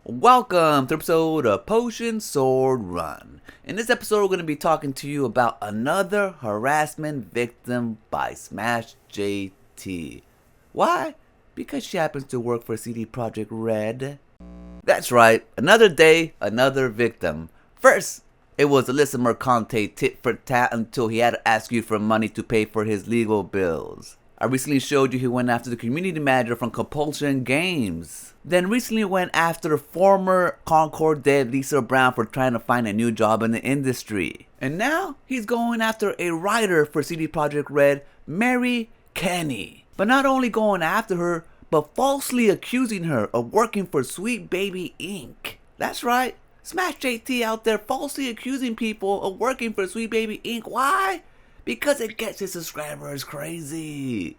Welcome to episode of Potion Sword Run. In this episode, we're going to be talking to you about another harassment victim by Smash JT. Why? Because she happens to work for CD Projekt Red. That's right, another day, another victim. First, it was Alyssa Mercante tit for tat until he had to ask you for money to pay for his legal bills. I recently showed you he went after the community manager from Compulsion Games. Then recently went after former Concord dev Lisa Brown for trying to find a new job in the industry. And now he's going after a writer for CD Projekt Red, Mary Kenney. But not only going after her, but falsely accusing her of working for Sweet Baby Inc. That's right, Smash JT out there falsely accusing people of working for Sweet Baby Inc. Why? Because it gets his subscribers crazy.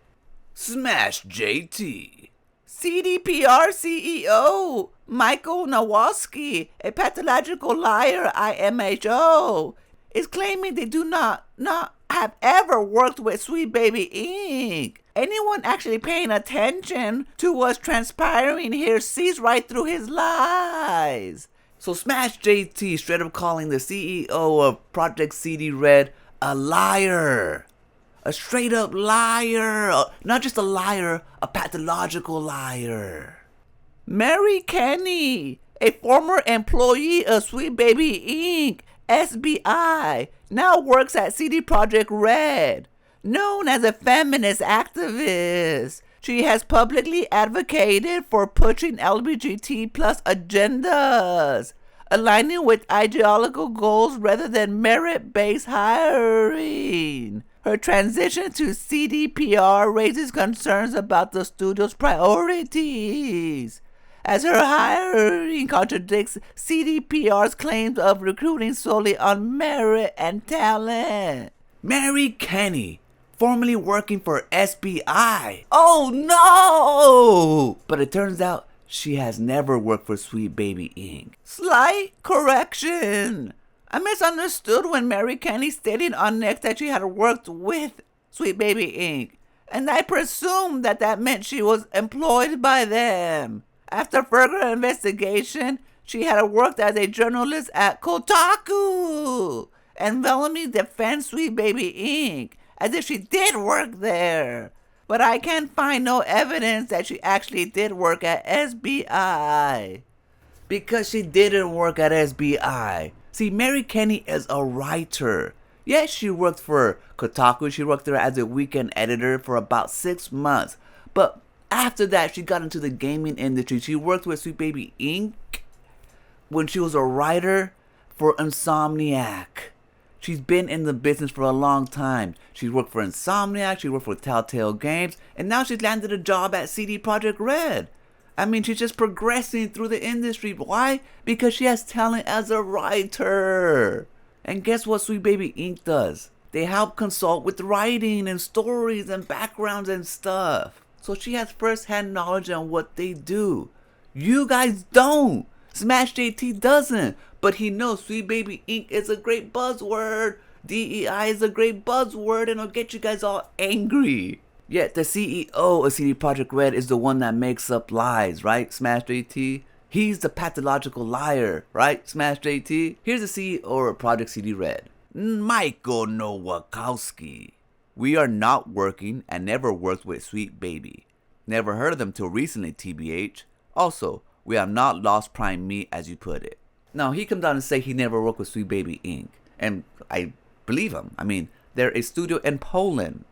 Smash JT. CDPR CEO Michael Nowalski, a pathological liar IMHO, is claiming they do not have ever worked with Sweet Baby Inc. Anyone actually paying attention to what's transpiring here sees right through his lies. So Smash JT straight up calling the CEO of Project CD Red a liar. A straight up liar. Not just a liar, a pathological liar. Mary Kenney, a former employee of Sweet Baby Inc., SBI, now works at CD Projekt Red. Known as a feminist activist, she has publicly advocated for pushing LGBT plus agendas, aligning with ideological goals rather than merit-based hiring. Her transition to CDPR raises concerns about the studio's priorities, as her hiring contradicts CDPR's claims of recruiting solely on merit and talent. Mary Kenney, formerly working for SBI. Oh no! But it turns out she has never worked for Sweet Baby Inc. Slight correction. I misunderstood when Mary Kenney stated on Next that she had worked with Sweet Baby Inc. And I presumed that meant she was employed by them. After further investigation, she had worked as a journalist at Kotaku. And Bellamy defends Sweet Baby Inc. as if she did work there. But I can't find no evidence that she actually did work at SBI. Because she didn't work at SBI. See, Mary Kenney is a writer. Yes, she worked for Kotaku. She worked there as a weekend editor for about 6 months. But after that, she got into the gaming industry. She worked with Sweet Baby Inc. when she was a writer for Insomniac. She's been in the business for a long time. She worked for Insomniac, she worked for Telltale Games, and now she's landed a job at CD Projekt Red. I mean, she's just progressing through the industry. Why? Because she has talent as a writer. And guess what Sweet Baby Inc. does? They help consult with writing and stories and backgrounds and stuff. So she has first-hand knowledge on what they do. You guys don't. Smash JT doesn't. But he knows Sweet Baby Inc. is a great buzzword. DEI is a great buzzword, and it'll get you guys all angry. Yet the CEO of CD Projekt Red is the one that makes up lies, right, Smash JT? He's the pathological liar, right, Smash JT? Here's the CEO of Project CD Red, Michael Nowakowski. We are not working and never worked with Sweet Baby. Never heard of them till recently, TBH. Also, we have not lost prime meat, as you put it. Now, he comes out and say he never worked with Sweet Baby Inc. And I believe him. I mean, they're a studio in Poland.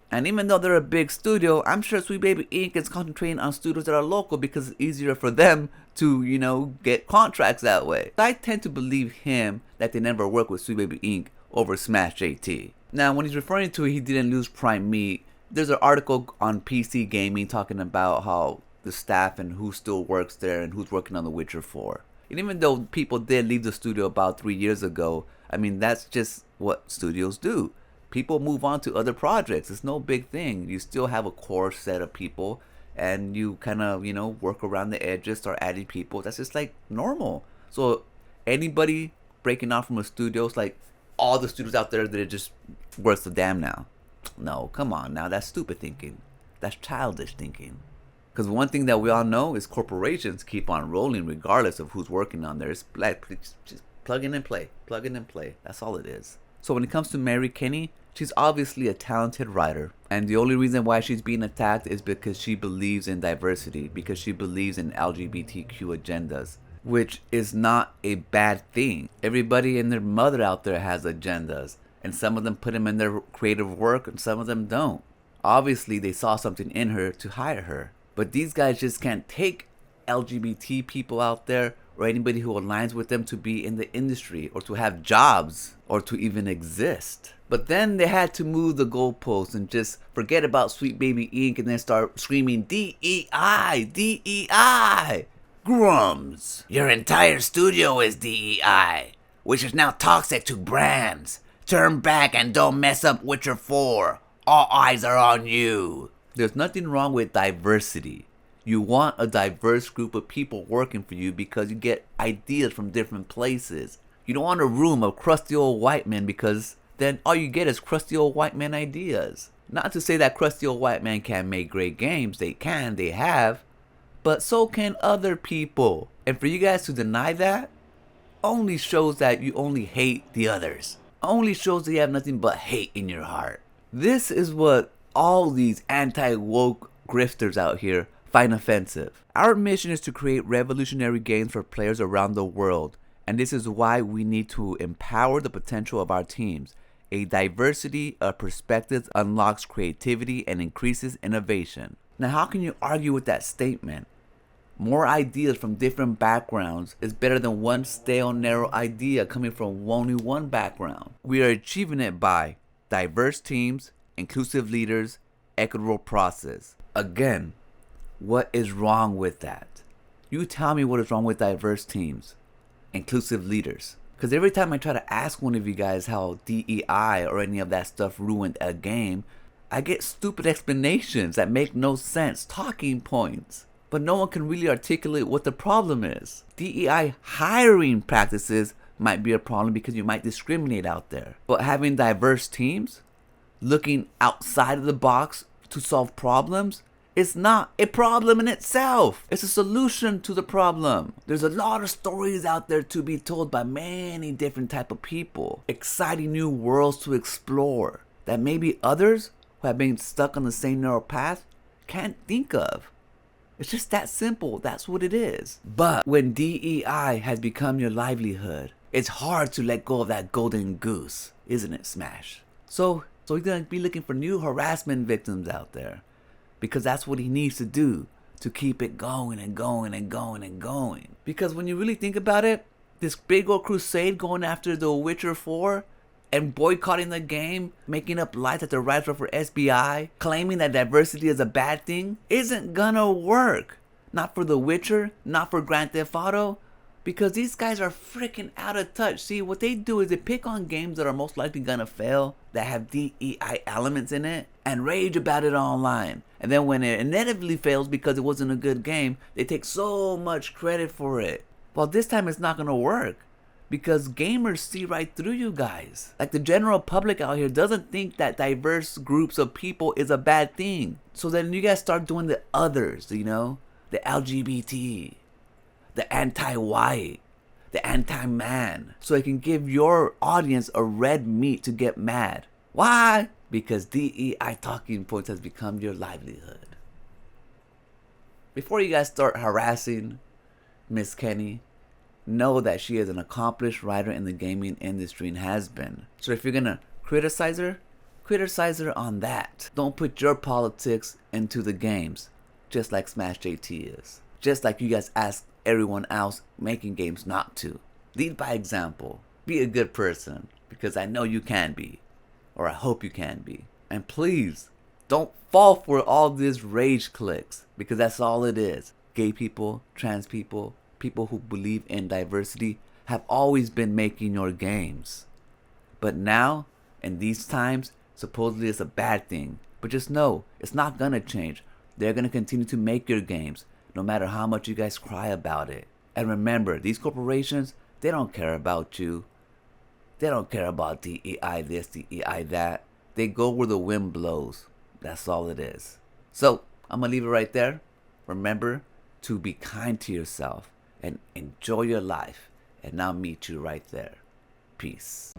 And even though they're a big studio, I'm sure Sweet Baby Inc. is concentrating on studios that are local because it's easier for them to, get contracts that way. I tend to believe him that they never worked with Sweet Baby Inc. over Smash JT. Now, when he's referring to he didn't lose prime meat, there's an article on PC Gaming talking about how the staff and who still works there and who's working on The Witcher 4. And even though people did leave the studio about 3 years ago, I mean, that's just what studios do. People move on to other projects. It's no big thing. You still have a core set of people and you kind of, work around the edges, start adding people. That's just like normal. So anybody breaking out from a studio, it's like all the studios out there that are just worth a damn now. No, come on now. That's stupid thinking. That's childish thinking. Because one thing that we all know is corporations keep on rolling regardless of who's working on there. It's like just plug in and play, plug in and play. That's all it is. So when it comes to Mary Kenney, she's obviously a talented writer. And the only reason why she's being attacked is because she believes in diversity, because she believes in LGBTQ agendas, which is not a bad thing. Everybody and their mother out there has agendas, and some of them put them in their creative work and some of them don't. Obviously, they saw something in her to hire her. But these guys just can't take LGBT people out there or anybody who aligns with them to be in the industry or to have jobs or to even exist. But then they had to move the goalposts and just forget about Sweet Baby Inc. and then start screaming DEI, DEI. Grums, your entire studio is DEI, which is now toxic to brands. Turn back and don't mess up Witcher 4. All eyes are on you. There's nothing wrong with diversity. You want a diverse group of people working for you because you get ideas from different places. You don't want a room of crusty old white men because then all you get is crusty old white men ideas. Not to say that crusty old white men can't make great games. They can, they have. But so can other people. And for you guys to deny that only shows that you only hate the others. Only shows that you have nothing but hate in your heart. This is what all these anti-woke grifters out here find offensive. Our mission is to create revolutionary games for players around the world, and this is why we need to empower the potential of our teams. A diversity of perspectives unlocks creativity and increases innovation. Now, how can you argue with that statement? More ideas from different backgrounds is better than one stale, narrow idea coming from only one background. We are achieving it by diverse teams, inclusive leaders, equitable process. Again, what is wrong with that? You tell me what is wrong with diverse teams, inclusive leaders. Because every time I try to ask one of you guys how DEI or any of that stuff ruined a game, I get stupid explanations that make no sense, talking points. But no one can really articulate what the problem is. DEI hiring practices might be a problem because you might discriminate out there. But having diverse teams, looking outside of the box to solve problems, is not a problem in itself. It's a solution to the problem. There's a lot of stories out there to be told by many different type of people. Exciting new worlds to explore that maybe others who have been stuck on the same narrow path can't think of. It's just that simple. That's what it is. But when DEI has become your livelihood, it's hard to let go of that golden goose, isn't it, Smash? So he's gonna be looking for new harassment victims out there, because that's what he needs to do to keep it going and going and going and going. Because when you really think about it, this big old crusade going after The Witcher 4 and boycotting the game, making up lies that the writers were for SBI, claiming that diversity is a bad thing, isn't gonna work. Not for The Witcher, not for Grand Theft Auto, because these guys are freaking out of touch. See, what they do is they pick on games that are most likely gonna fail, that have DEI elements in it, and rage about it online. And then when it inevitably fails because it wasn't a good game, they take so much credit for it. Well, this time it's not gonna work, because gamers see right through you guys. Like, the general public out here doesn't think that diverse groups of people is a bad thing. So then you guys start doing the others, you know? The LGBT, the anti-white, the anti-man. So it can give your audience a red meat to get mad. Why? Because DEI talking points has become your livelihood. Before you guys start harassing Miss Kenney, know that she is an accomplished writer in the gaming industry and has been. So if you're gonna criticize her on that. Don't put your politics into the games, just like Smash JT is. Just like you guys ask everyone else making games not to. Lead by example. Be a good person, because I know you can be, or I hope you can be. And please, don't fall for all this rage clicks, because that's all it is. Gay people, trans people, people who believe in diversity have always been making your games. But now, in these times, supposedly it's a bad thing. But just know, it's not gonna change. They're gonna continue to make your games, no matter how much you guys cry about it. And remember, these corporations, they don't care about you. They don't care about DEI this, DEI that. They go where the wind blows. That's all it is. So, I'm gonna leave it right there. remember to be kind to yourself and enjoy your life. And I'll meet you right there. Peace.